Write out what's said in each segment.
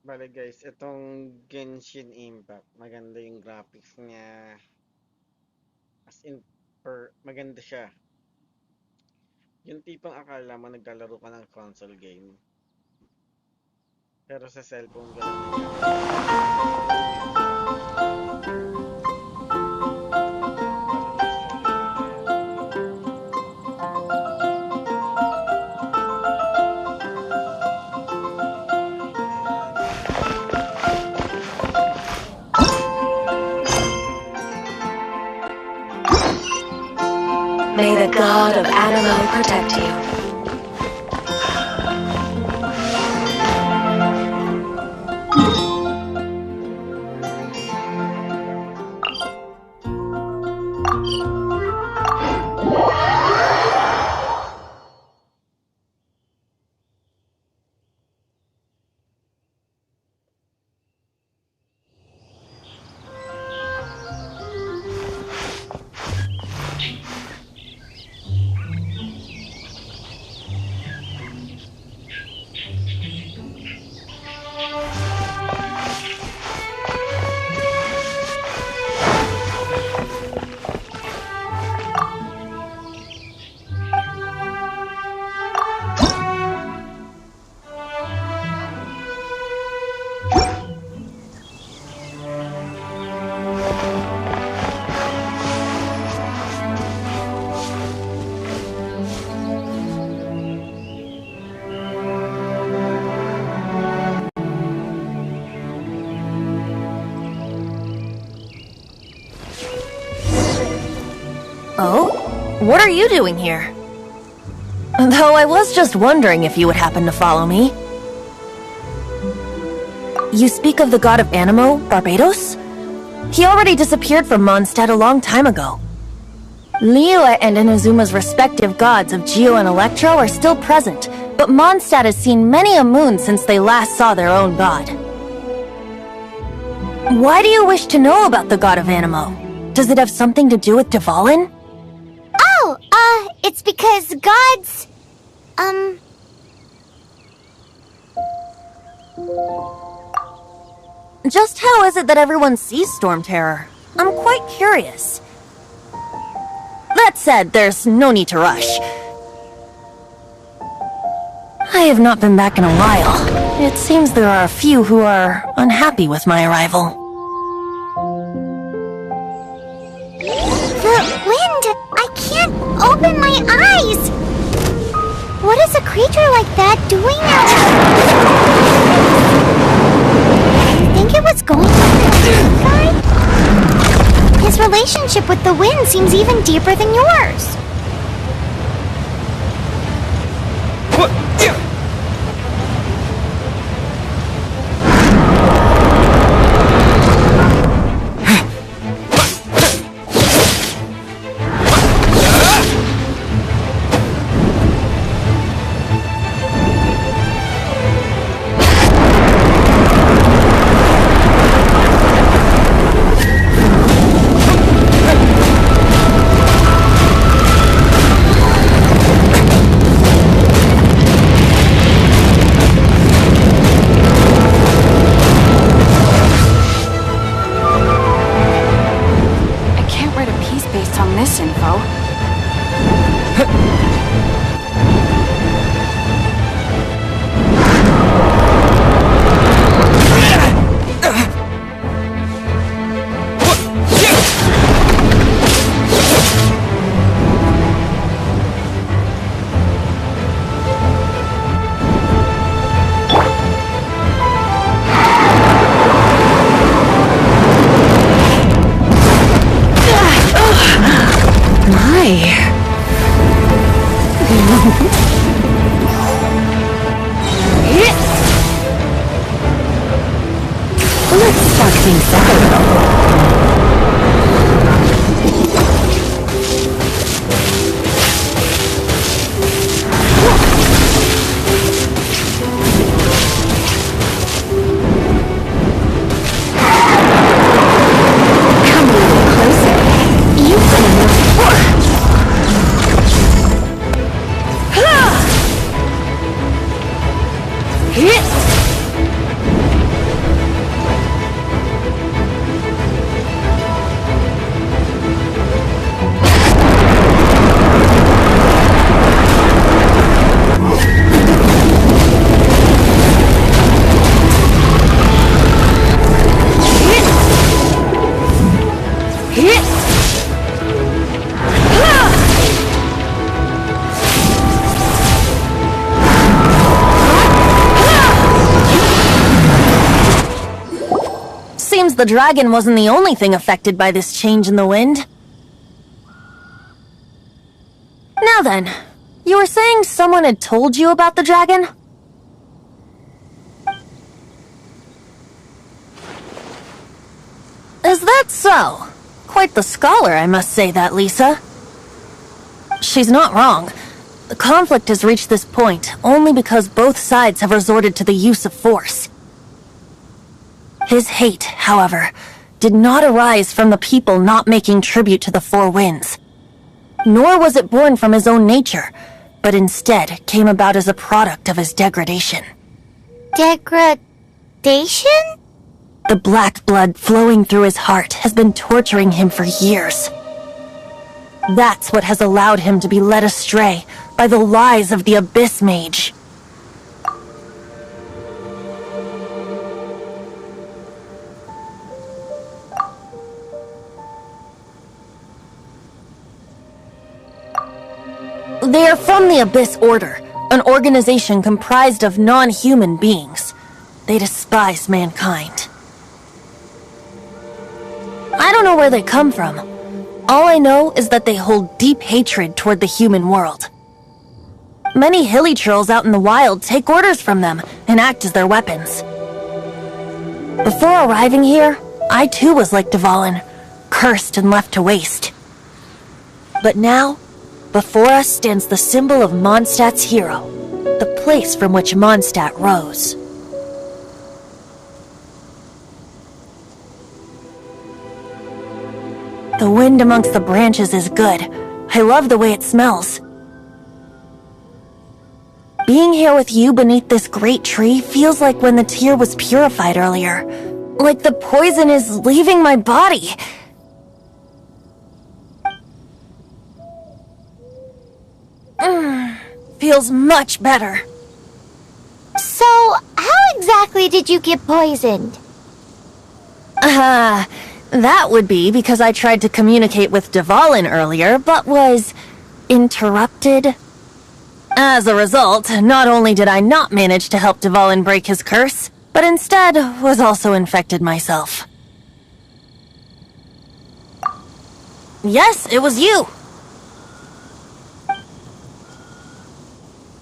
Bale guys, itong Genshin Impact, maganda yung graphics niya. As in, maganda siya. Yung tipong akala mo naglalaro ka ng console game. Pero sa cellphone ka lang May the god of Animo protect you. Oh? What are you doing here? Though I was just wondering if you would happen to follow me. You speak of the god of Animo, Barbados? He already disappeared from Mondstadt a long time ago. Liyue and Inazuma's respective gods of Geo and Electro are still present, but Mondstadt has seen many a moon since they last saw their own god. Why do you wish to know about the god of Animo? Does it have something to do with Dvalin? It's because gods, Just how is it that everyone sees Storm Terror? I'm quite curious. That said, there's no need to rush. I have not been back in a while. It seems there are a few who are unhappy with my arrival. the wind! I can't open my eyes! What is a creature like that doing out here? You think it was going to the guy? His relationship with the wind seems even deeper than yours. seems the dragon wasn't the only thing affected by this change in the wind. Now then, you were saying someone had told you about the dragon? Is that so? Quite the scholar, I must say that, Lisa. She's not wrong. The conflict has reached this point only because both sides have resorted to the use of force. His hate, however, did not arise from the people not making tribute to the Four Winds. Nor was it born from his own nature, but instead came about as a product of his degradation. Degradation? The black blood flowing through his heart has been torturing him for years. That's what has allowed him to be led astray by the lies of the Abyss Mage. They are from the Abyss Order, an organization comprised of non-human beings. They despise mankind. I don't know where they come from. All I know is that they hold deep hatred toward the human world. Many hilly trolls out in the wild take orders from them and act as their weapons. Before arriving here, I too was like Dvalin, cursed and left to waste. But now, before us stands the symbol of Mondstadt's hero, the place from which Mondstadt rose. The wind amongst the branches is good. I love the way it smells. Being here with you beneath this great tree feels like when the tear was purified earlier. Like the poison is leaving my body. Feels much better. So, how exactly did you get poisoned? That would be because I tried to communicate with Dvalin earlier, but was interrupted. As a result, not only did I not manage to help Dvalin break his curse, but instead was also infected myself. Yes, it was you.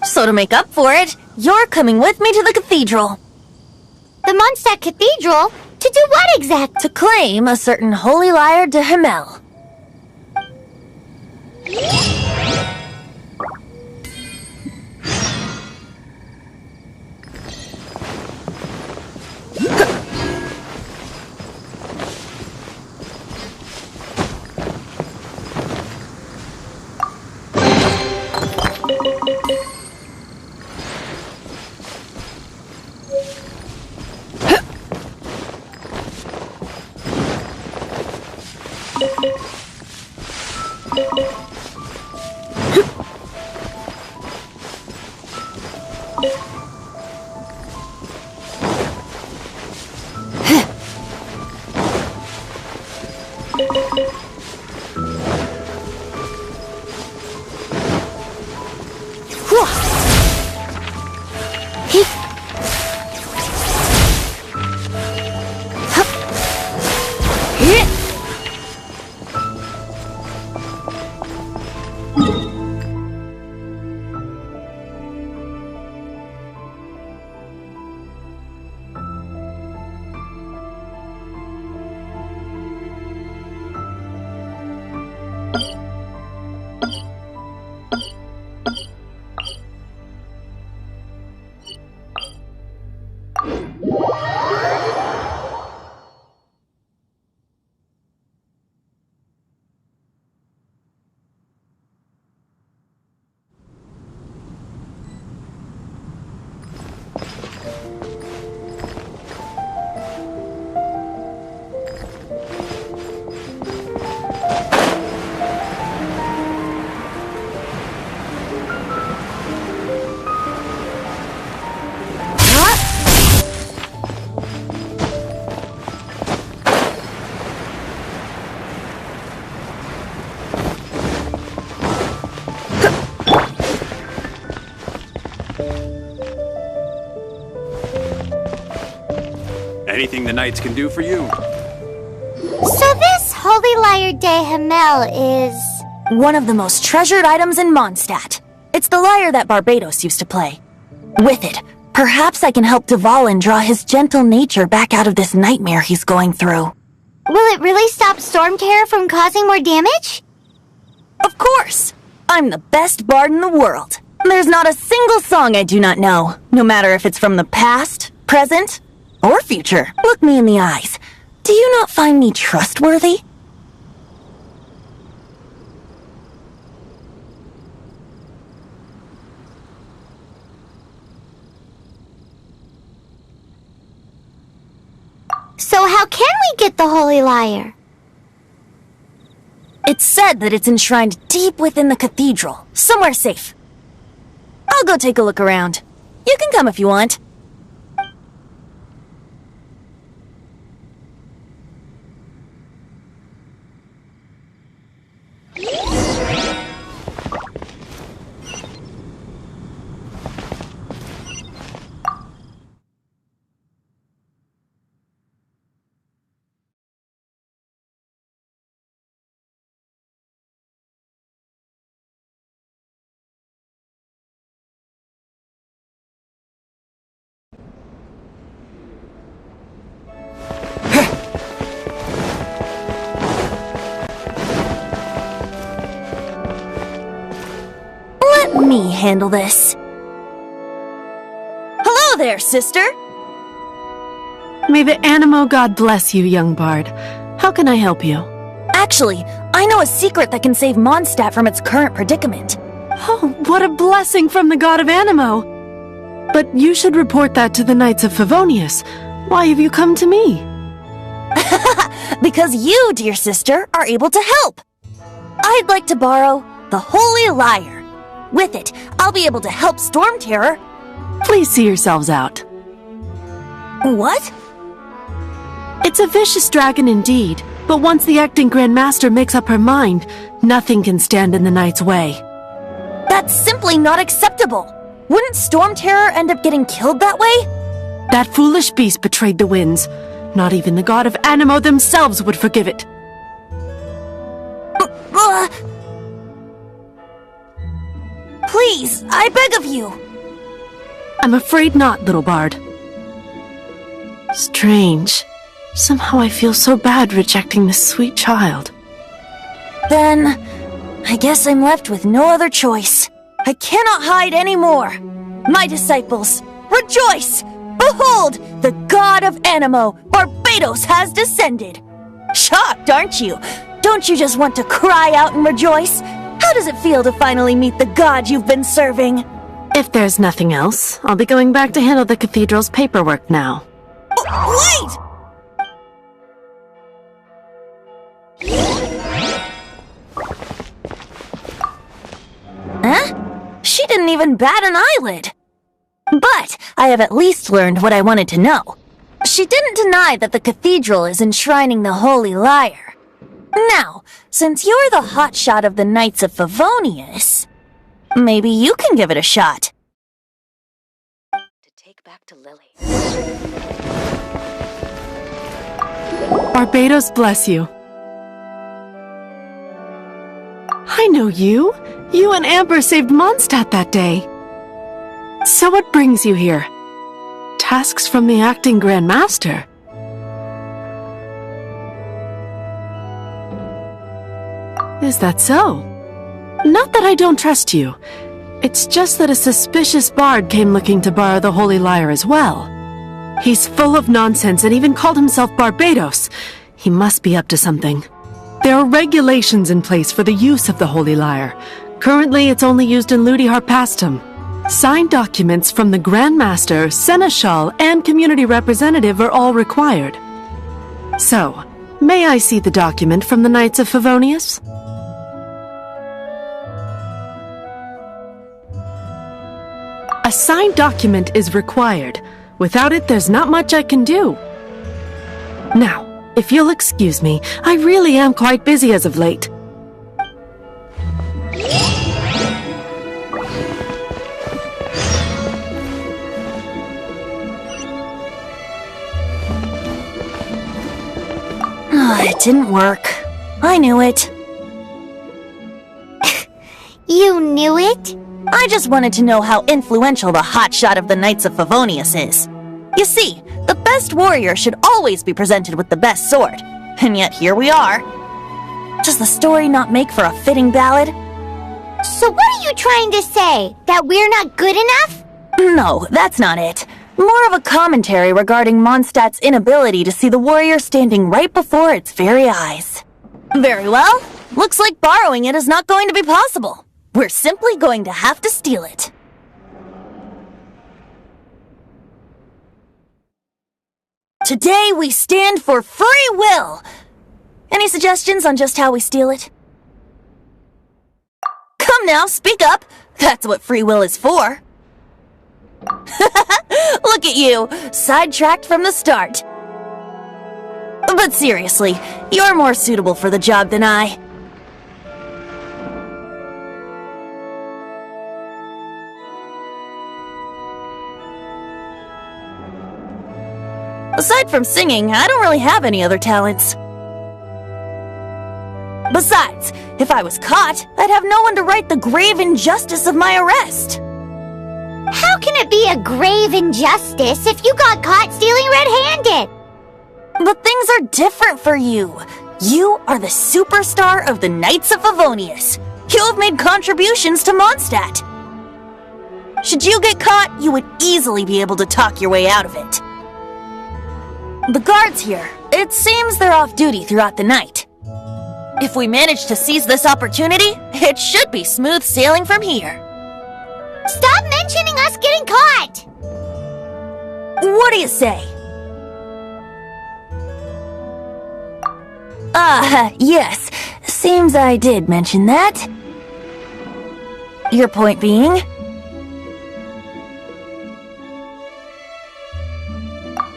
So to make up for it, you're coming with me to the cathedral. The Mondstadt Cathedral? To do what exact? To claim a certain holy lyre de Himmel. Anything the knights can do for you? Holy Lyre de Himmel is... One of the most treasured items in Mondstadt. It's the lyre that Barbados used to play. With it, perhaps I can help Dvalin draw his gentle nature back out of this nightmare he's going through. Will it really stop Storm Terror from causing more damage? Of course! I'm the best bard in the world. There's not a single song I do not know, no matter if it's from the past, present, or future. Look me in the eyes. Do you not find me trustworthy? So how can we get the Holy Lyre? It's said that it's enshrined deep within the cathedral, somewhere safe. I'll go take a look around. You can come if you want. Let me handle this. Hello there, sister! May the Animo God bless you, young bard. How can I help you? Actually, I know a secret that can save Mondstadt from its current predicament. Oh, what a blessing from the God of Animo! But you should report that to the Knights of Favonius. Why have you come to me? Because you, dear sister, are able to help. I'd like to borrow the Holy Lyre. With it, I'll be able to help Storm Terror. Please see yourselves out. What? It's a vicious dragon indeed, but once the acting Grand Master makes up her mind, nothing can stand in the Knight's way. That's simply not acceptable. Wouldn't Storm Terror end up getting killed that way? That foolish beast betrayed the winds. Not even the God of Animo themselves would forgive it. Please, I beg of you. I'm afraid not, little bard. Strange. Somehow I feel so bad rejecting this sweet child. Then, I guess I'm left with no other choice. I cannot hide anymore. My disciples, rejoice! Behold, the God of Animo, Barbados, has descended. Shocked, aren't you? Don't you just want to cry out and rejoice? How does it feel to finally meet the God you've been serving? If there's nothing else, I'll be going back to handle the cathedral's paperwork now. Wait! Huh? She didn't even bat an eyelid. But I have at least learned what I wanted to know. She didn't deny that the cathedral is enshrining the Holy Lyre. Now, since you're the hotshot of the Knights of Favonius, maybe you can give it a shot. To take back to Lily. Barbados bless you. I know you. You and Amber saved Mondstadt that day. So what brings you here? Tasks from the acting Grand Master. Is that so? Not that I don't trust you. It's just that a suspicious bard came looking to borrow the Holy Lyre as well. He's full of nonsense and even called himself Barbados. He must be up to something. There are regulations in place for the use of the Holy Lyre. Currently, it's only used in Ludi Harpastum. Signed documents from the Grand Master, Seneschal, and Community Representative are all required. So, may I see the document from the Knights of Favonius? A signed document is required. Without it, there's not much I can do. Now, if you'll excuse me, I really am quite busy as of late. It didn't work. I knew it. You knew it? I just wanted to know how influential the hotshot of the Knights of Favonius is. You see, the best warrior should always be presented with the best sword. And yet here we are. Does the story not make for a fitting ballad? So what are you trying to say? That we're not good enough? No, that's not it. More of a commentary regarding Mondstadt's inability to see the warrior standing right before its very eyes. Very well. Looks like borrowing it is not going to be possible. We're simply going to have to steal it. Today we stand for free will. Any suggestions on just how we steal it? Come now, speak up. That's what free will is for. Look at you, sidetracked from the start. But seriously, you're more suitable for the job than I. Aside from singing, I don't really have any other talents. Besides, if I was caught, I'd have no one to right the grave injustice of my arrest. How can it be a grave injustice if you got caught stealing red-handed? But things are different for you. You are the superstar of the Knights of Favonius. You have made contributions to Mondstadt. Should you get caught, you would easily be able to talk your way out of it. The guards here, it seems they're off duty throughout the night. If we manage to seize this opportunity, it should be smooth sailing from here. Stop mentioning us getting caught! What do you say? Yes. Seems I did mention that. Your point being?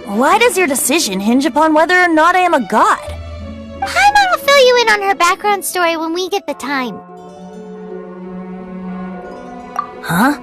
Why does your decision hinge upon whether or not I am a god? Paimon will fill you in on her background story when we get the time. Huh?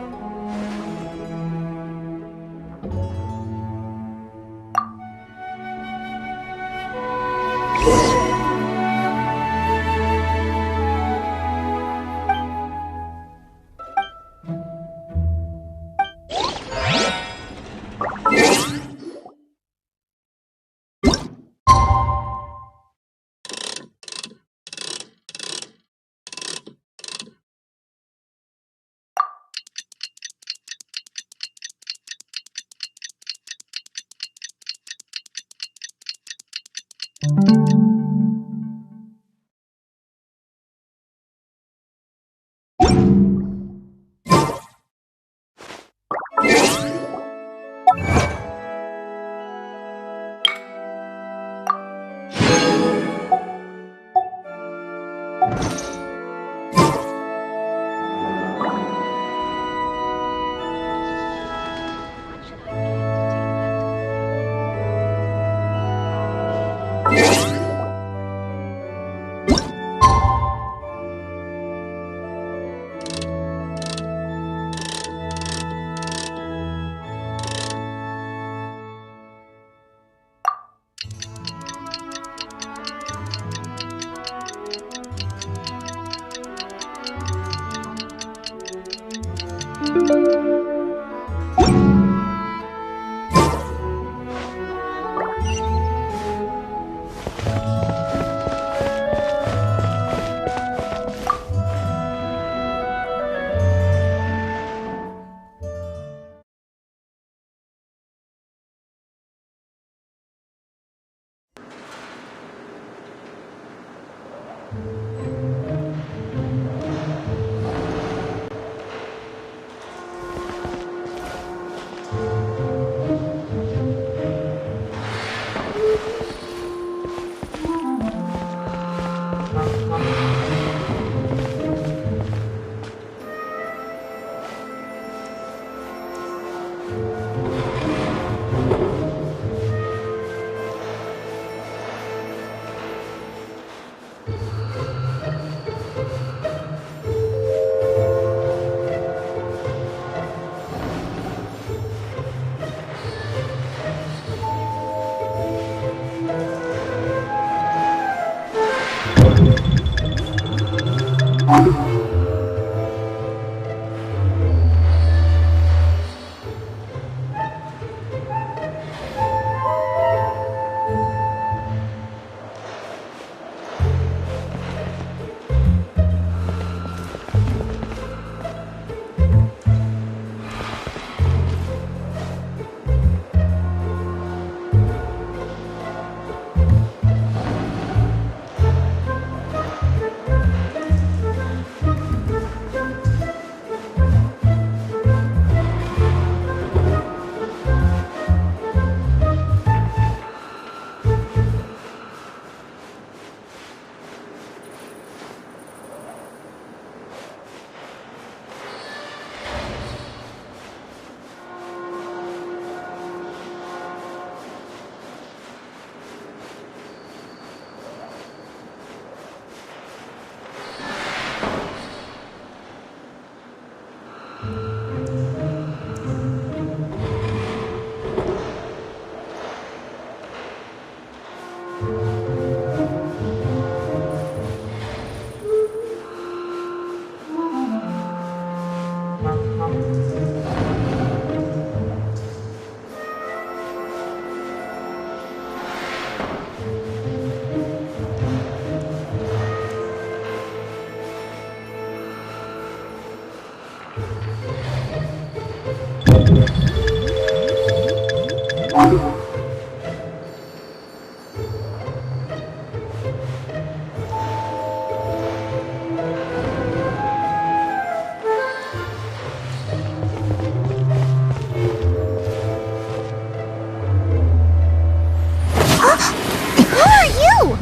Who are you?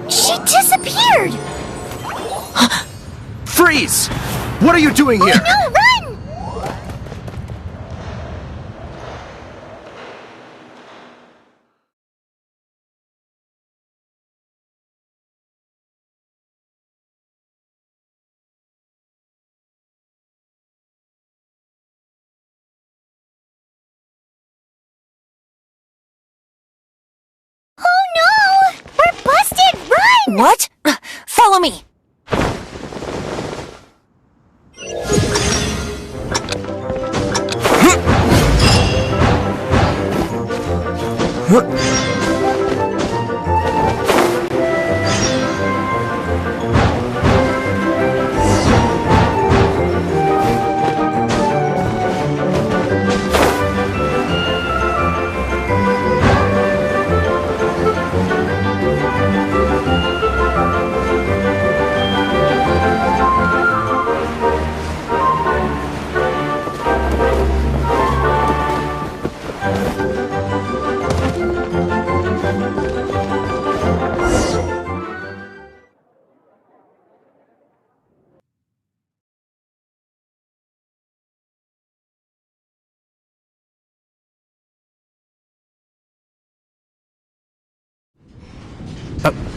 She disappeared! Freeze! What are you doing here? No, run! Oh no! We're busted! Run! What? Follow me.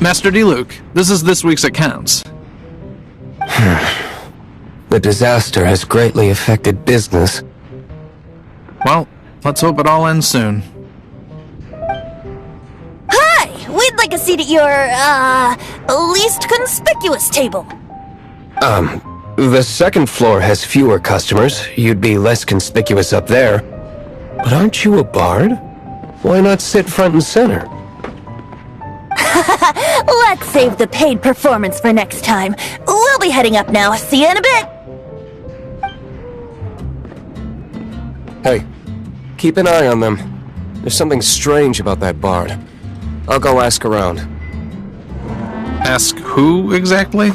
Master D-Luke, this is this week's accounts. The disaster has greatly affected business. Well, let's hope it all ends soon. Hi! We'd like a seat at your, least conspicuous table. The second floor has fewer customers. You'd be less conspicuous up there. But aren't you a bard? Why not sit front and center? Let's save the paid performance for next time. We'll be heading up now. See you in a bit. Hey, keep an eye on them. There's something strange about that bard. I'll go ask around. Ask who exactly?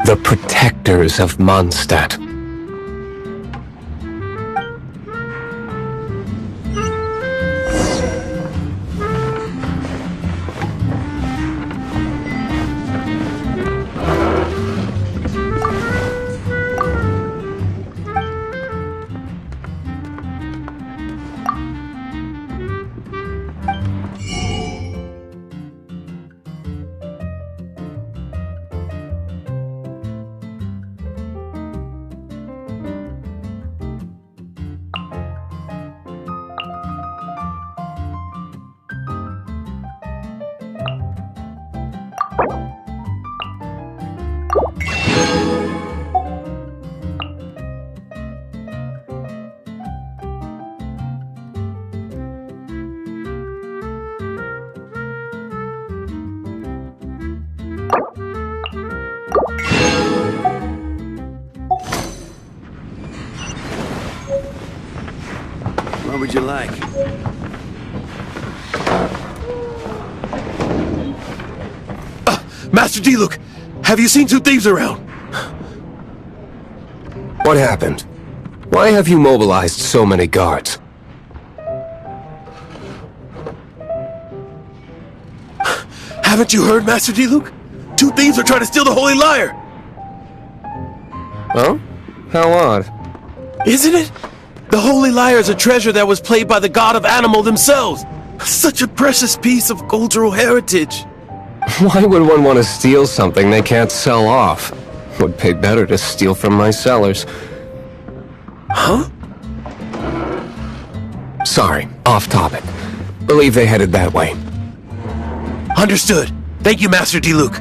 The protectors of Mondstadt. What would you like? Master D-Luke, have you seen two thieves around? What happened? Why have you mobilized so many guards? Haven't you heard, Master D-Luke? Two thieves are trying to steal the Holy Lyre! Oh? How odd. Isn't it? The Holy Lyre is a treasure that was played by the god of Animal themselves. Such a precious piece of cultural heritage. Why would one want to steal something they can't sell off? Would pay better to steal from my sellers. Huh? Sorry, off topic. Believe they headed that way. Understood. Thank you, Master D-Luke.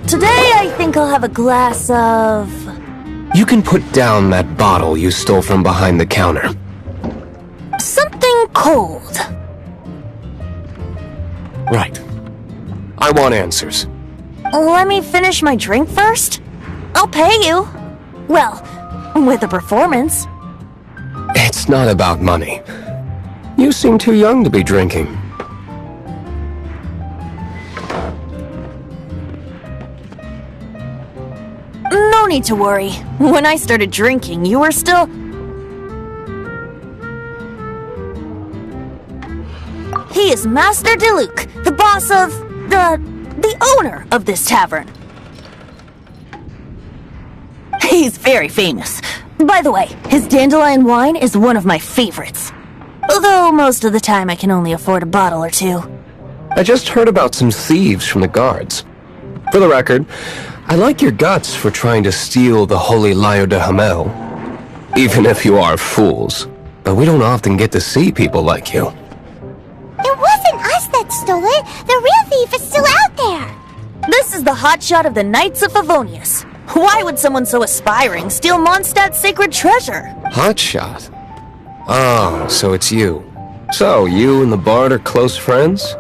Today I think I'll have a glass of... You can put down that bottle you stole from behind the counter. something cold. Right. I want answers. Let me finish my drink first. I'll pay you. Well, with a performance. It's not about money. You seem too young to be drinking. No need to worry. When I started drinking, you were still... He is Master DeLuke, the boss of... the owner of this tavern. He's very famous. By the way, his dandelion wine is one of my favorites. Although most of the time I can only afford a bottle or two. I just heard about some thieves from the guards. For the record, I like your guts for trying to steal the Holy Lyre de Hamel. Even if you are fools. But we don't often get to see people like you. It wasn't us that stole it. The real thief is still out there. This is the hotshot of the Knights of Favonius. Why would someone so aspiring steal Mondstadt's sacred treasure? Hotshot? Oh, so it's you. So, you and the Bard are close friends?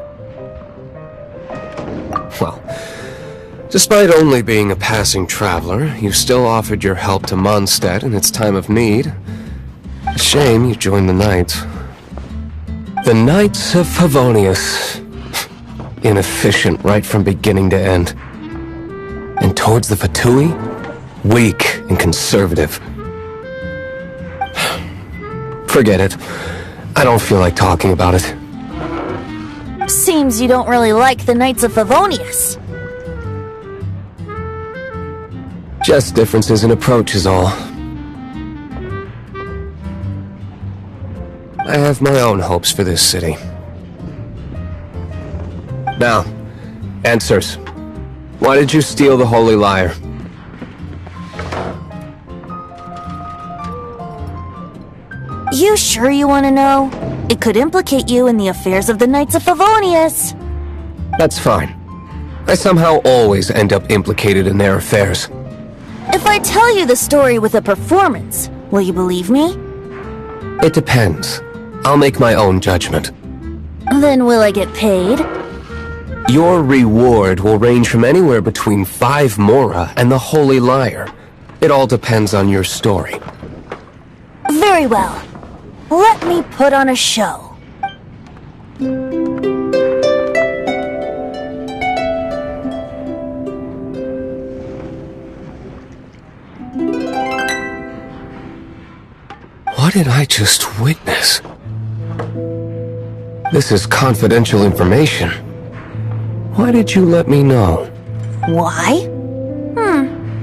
Well, despite only being a passing traveler, you still offered your help to Mondstadt in its time of need. A shame you joined the Knights. The Knights of Favonius. Inefficient right from beginning to end. And towards the Fatui, weak and conservative. Forget it. I don't feel like talking about it. Seems you don't really like the Knights of Favonius. Just differences in approach is all. I have my own hopes for this city. Now, answers. Why did you steal the Holy Lyre? You sure you want to know? It could implicate you in the affairs of the Knights of Favonius. That's fine. I somehow always end up implicated in their affairs. If I tell you the story with a performance, will you believe me? It depends. I'll make my own judgment. Then will I get paid? Your reward will range from anywhere between 5 Mora and the Holy Lyre. It all depends on your story. Very well. Let me put on a show. What did I just witness? This is confidential information. Why did you let me know? Why?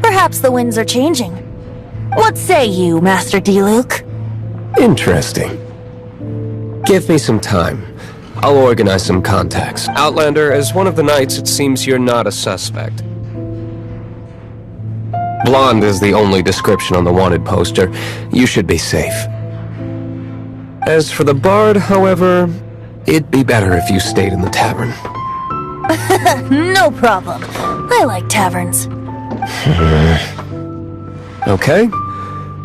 Perhaps the winds are changing. What say you, Master D-Luke? Interesting. Give me some time. I'll organize some contacts. Outlander, as one of the knights, it seems you're not a suspect. Blonde is the only description on the wanted poster. You should be safe. As for the Bard, however, it'd be better if you stayed in the tavern. No problem. I like taverns. Okay.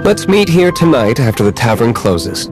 Let's meet here tonight after the tavern closes.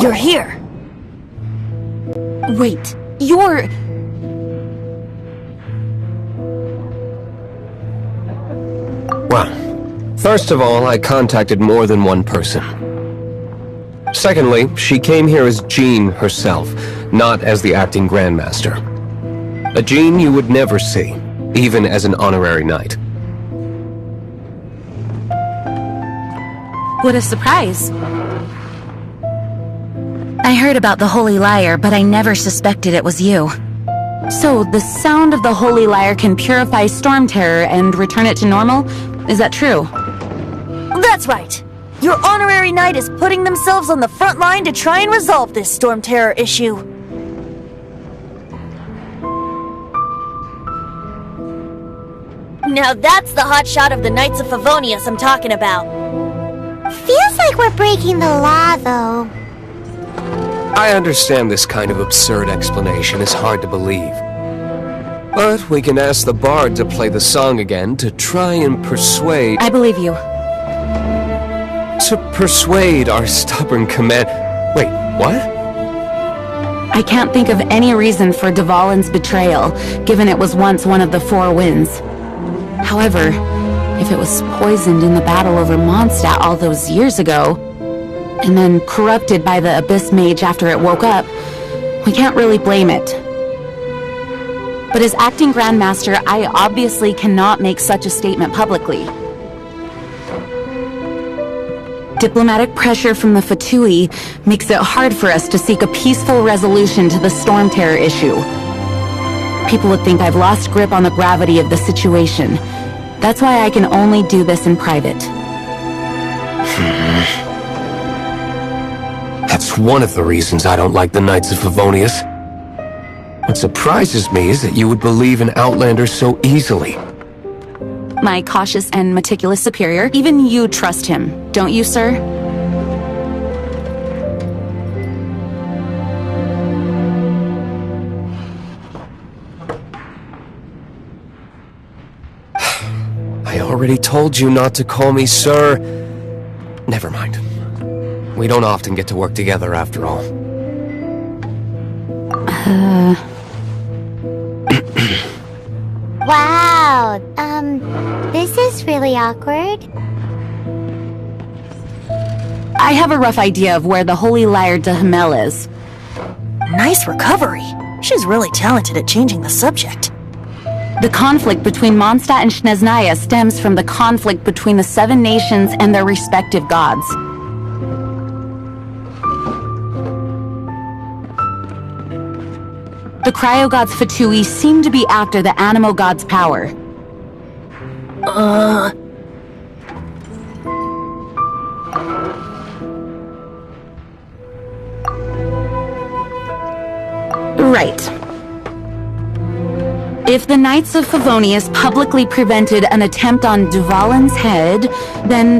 You're here. Wait, you're... Well, first of all, I contacted more than one person. Secondly, she came here as Jean herself, not as the acting Grandmaster. A Jean you would never see, even as an honorary knight. What a surprise. I heard about the Holy Lyre, but I never suspected it was you. So, the sound of the Holy Lyre can purify Storm Terror and return it to normal? Is that true? That's right. Your honorary knight is putting themselves on the front line to try and resolve this Storm Terror issue. Now that's the hotshot of the Knights of Favonius I'm talking about. Feels like we're breaking the law, though. I understand this kind of absurd explanation is hard to believe. But we can ask the bard to play the song again to try and persuade... I believe you. To persuade our stubborn command... Wait, what? I can't think of any reason for Dvalin's betrayal, given it was once one of the Four Winds. However, if it was poisoned in the battle over Mondstadt all those years ago, and then corrupted by the Abyss Mage after it woke up, we can't really blame it. But as acting Grandmaster, I obviously cannot make such a statement publicly. Diplomatic pressure from the Fatui makes it hard for us to seek a peaceful resolution to the Storm Terror issue. People would think I've lost grip on the gravity of the situation. That's why I can only do this in private. That's one of the reasons I don't like the Knights of Favonius. What surprises me is that you would believe in Outlanders so easily. My cautious and meticulous superior, even you trust him, don't you, sir? I already told you not to call me sir. Never mind. We don't often get to work together after all. Wow, this is really awkward. I have a rough idea of where the Holy Lyre de Himmel is. Nice recovery. She's really talented at changing the subject. The conflict between Mondstadt and Snezhnaya stems from the conflict between the Seven Nations and their respective gods. The cryo-gods Fatui seem to be after the Animo god's power. Right. If the Knights of Favonius publicly prevented an attempt on Dvalin's head, then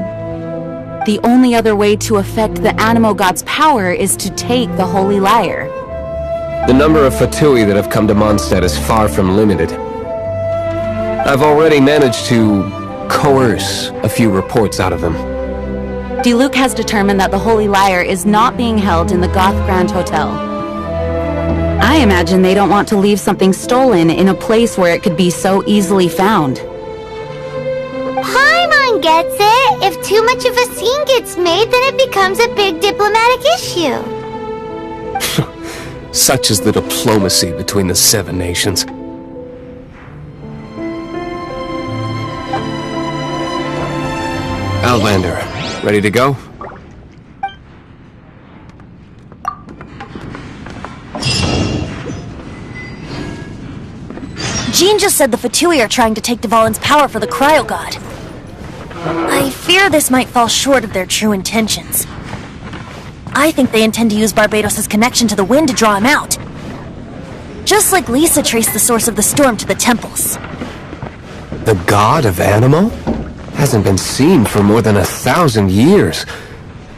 the only other way to affect the Animo god's power is to take the Holy Lyre. The number of Fatui that have come to Mondstadt is far from limited. I've already managed to coerce a few reports out of them. Diluc has determined that the Holy Lyre is not being held in the Goth Grand Hotel. I imagine they don't want to leave something stolen in a place where it could be so easily found. Paimon gets it. If too much of a scene gets made, then it becomes a big diplomatic issue. Such is the diplomacy between the Seven Nations. Outlander, ready to go? Jean just said the Fatui are trying to take Dvalin's power for the Cryo God. I fear this might fall short of their true intentions. I think they intend to use Barbados' connection to the wind to draw him out. Just like Lisa traced the source of the storm to the temples. The god of Animo? Hasn't been seen for more than 1,000 years.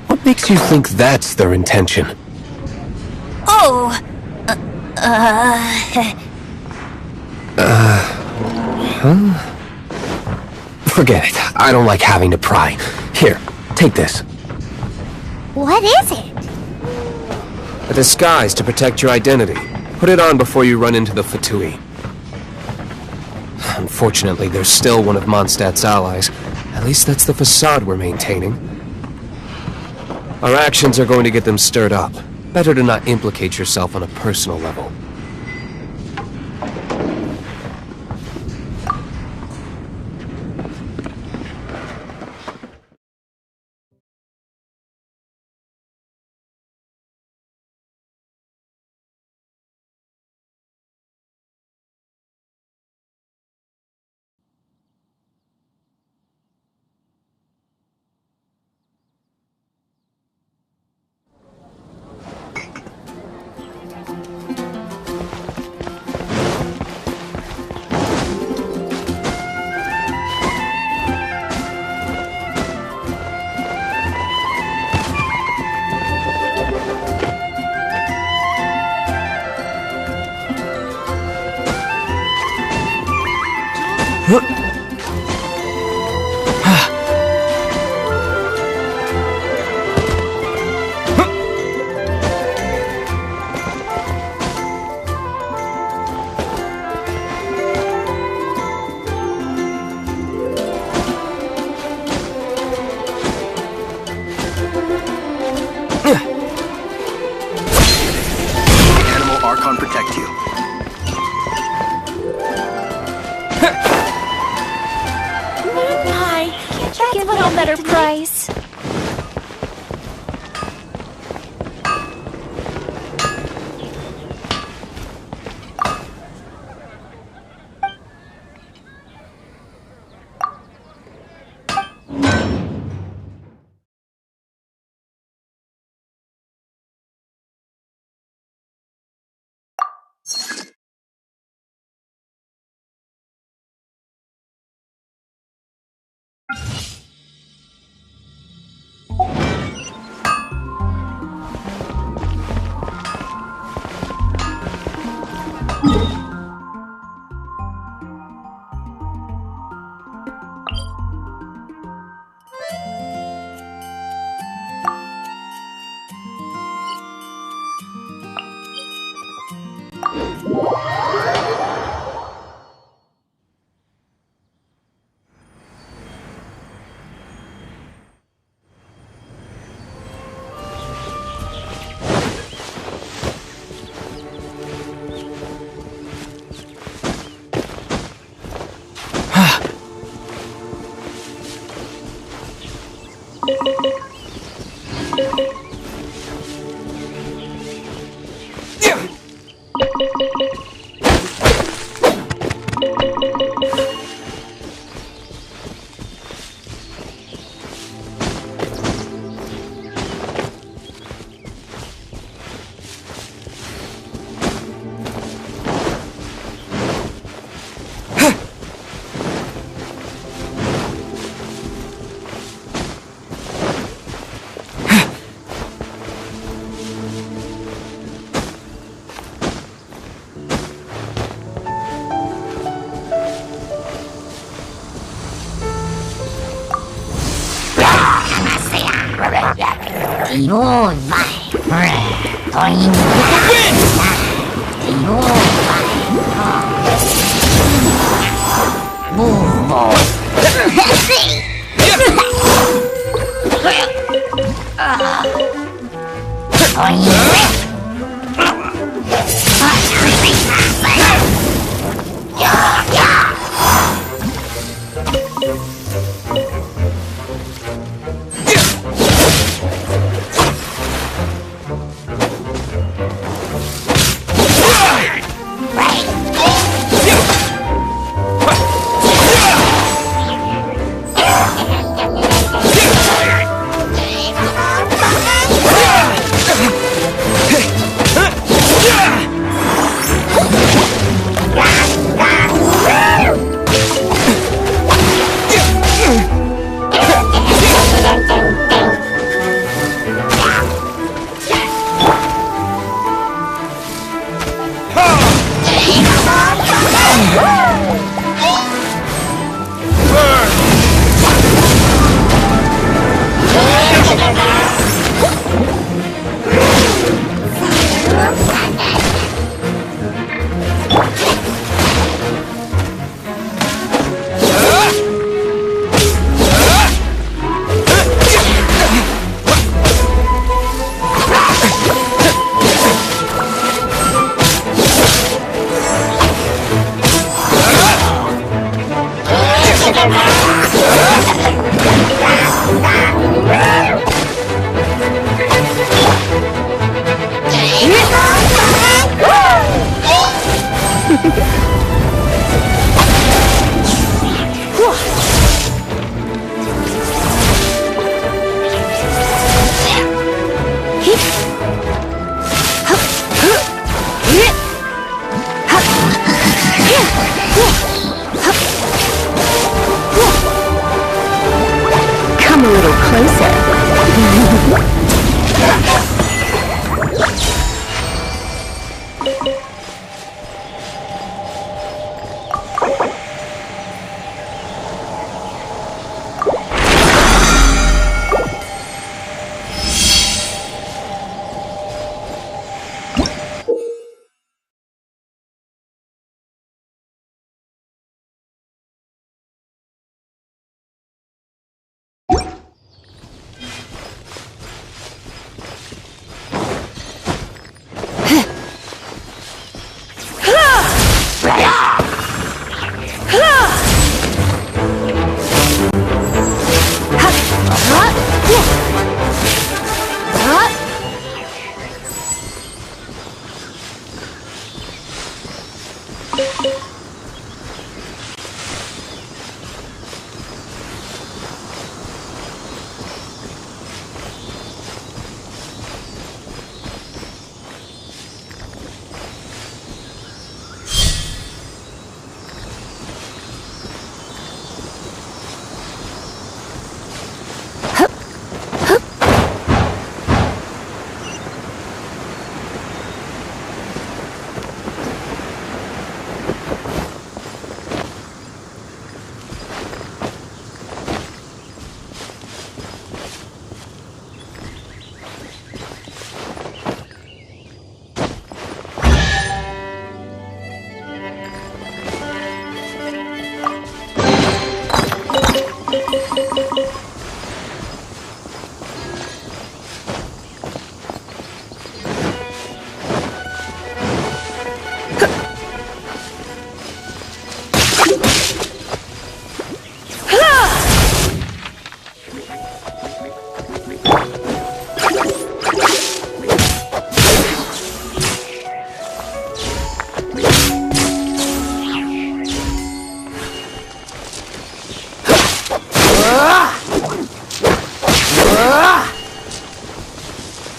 What makes you think that's their intention? Oh! Forget it. I don't like having to pry. Here, take this. What is it? A disguise to protect your identity. Put it on before you run into the Fatui. Unfortunately, there's still one of Mondstadt's allies. At least that's the facade we're maintaining. Our actions are going to get them stirred up. Better to not implicate yourself on a personal level. Animal Archon protect you. Hi. That's give it a better price. Come a little closer.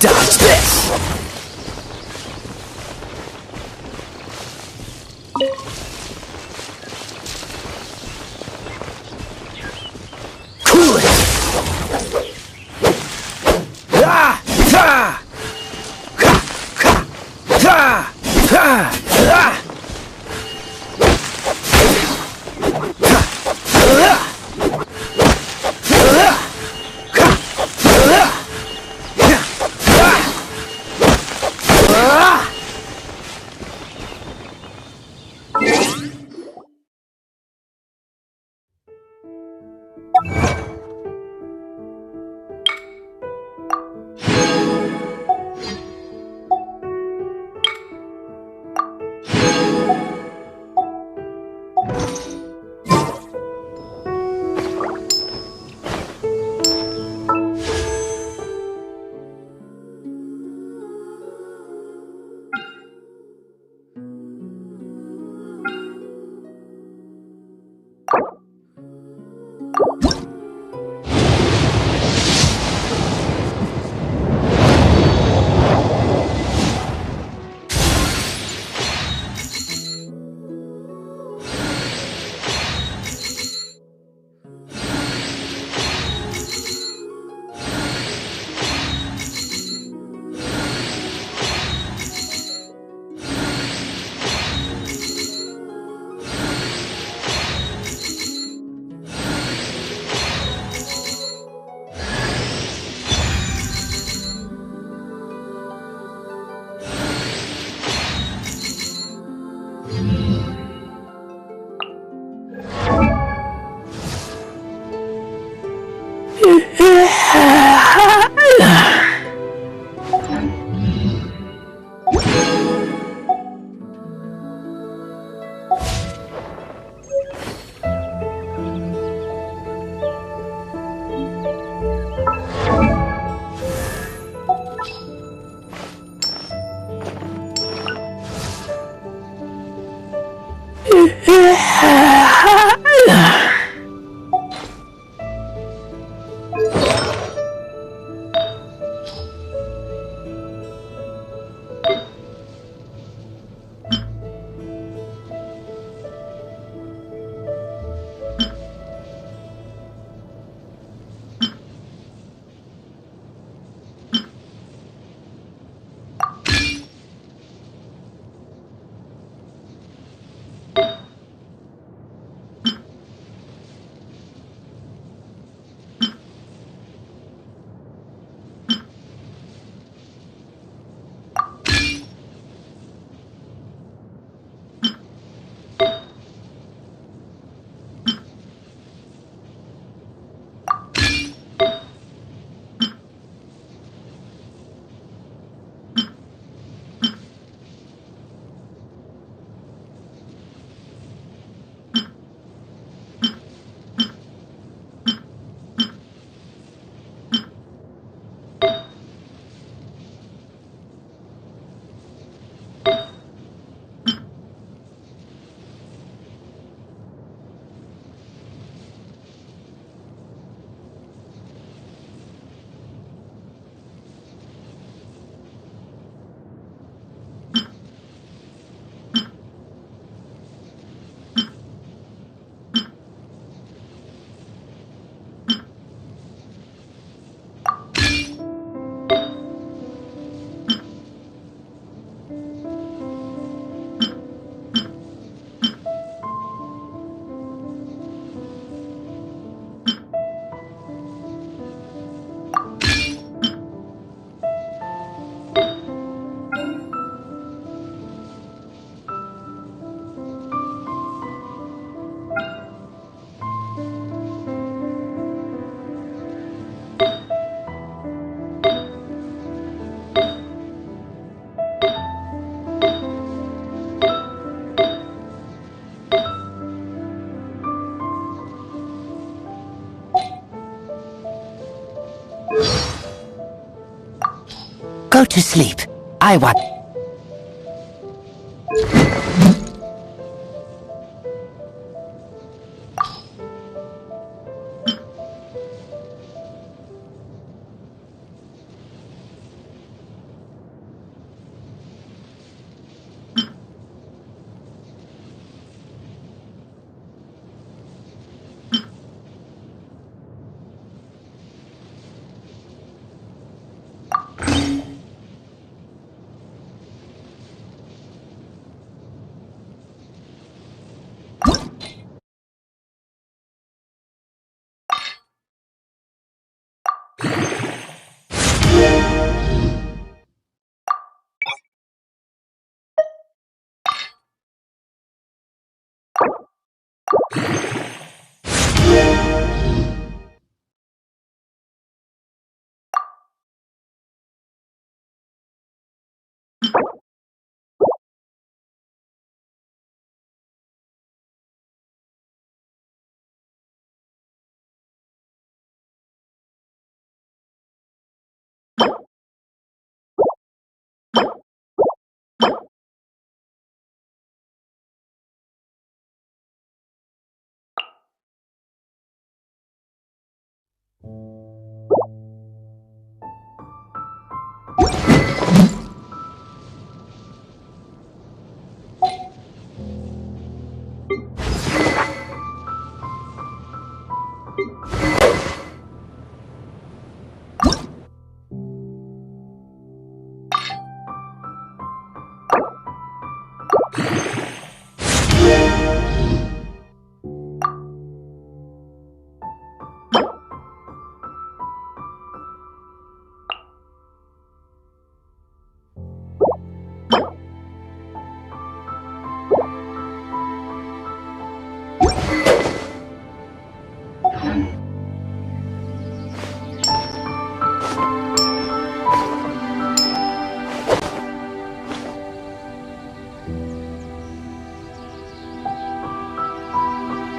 Dodge this! Cool it! Ah! Ah! Ha! Ha! Ha! Ha! Ah! Go to sleep. I want...